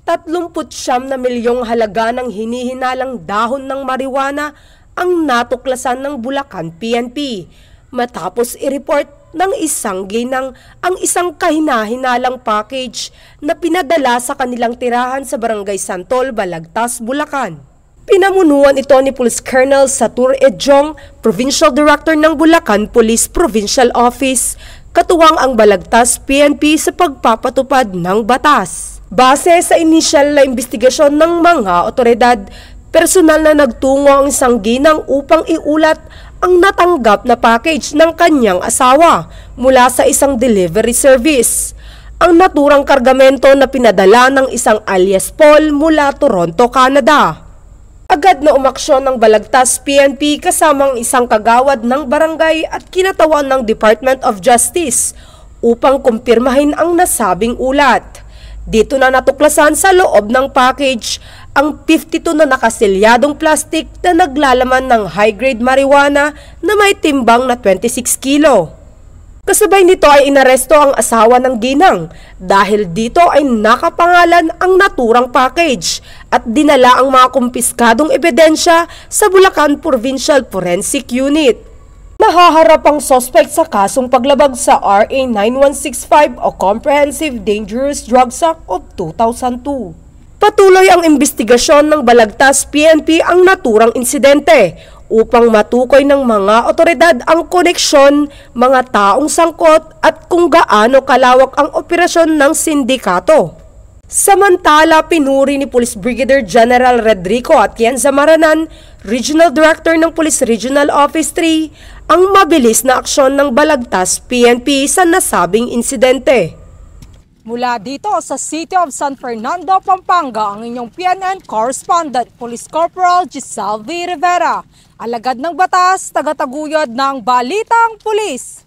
39 na milyong halaga ng hinihinalang dahon ng marijuana ang natuklasan ng Bulacan PNP matapos i-report ng isang ginang ang isang kahina-hinalang package na pinadala sa kanilang tirahan sa Barangay Santol, Balagtas, Bulacan. Pinamunuan ito ni Police Colonel Satur Edjong, Provincial Director ng Bulacan Police Provincial Office, katuwang ang Balagtas PNP sa pagpapatupad ng batas. Base sa inisyal na investigasyon ng mga otoridad, personal na nagtungo ang isang ginang upang iulat ang natanggap na package ng kanyang asawa mula sa isang delivery service. Ang naturang kargamento na pinadala ng isang alias Paul mula Toronto, Canada. Agad na umaksyon ng Balagtas PNP kasamang isang kagawad ng barangay at kinatawan ng Department of Justice upang kumpirmahin ang nasabing ulat. Dito na natuklasan sa loob ng package ang 52 na nakasilyadong plastic na naglalaman ng high-grade marijuana na may timbang na 26 kilo. Kasabay nito ay inaresto ang asawa ng ginang dahil dito ay nakapangalan ang naturang package at dinala ang mga kumpiskadong ebidensya sa Bulacan Provincial Forensic Unit. Nahaharap ang suspect sa kasong paglabag sa RA 9165 o Comprehensive Dangerous Drugs Act of 2002. Patuloy ang investigasyon ng Balagtas PNP ang naturang insidente upang matukoy ng mga otoridad ang koneksyon, mga taong sangkot at kung gaano kalawak ang operasyon ng sindikato. Samantala, pinuri ni Police Brigadier General Rodrigo Atienza Maranan, Regional Director ng Police Regional Office 3, ang mabilis na aksyon ng Balagtas PNP sa nasabing insidente. Mula dito sa City of San Fernando, Pampanga, ang inyong PNN Correspondent, Police Corporal Giselle V. Rivera, alagad ng batas, tagataguyod ng Balitang Pulis.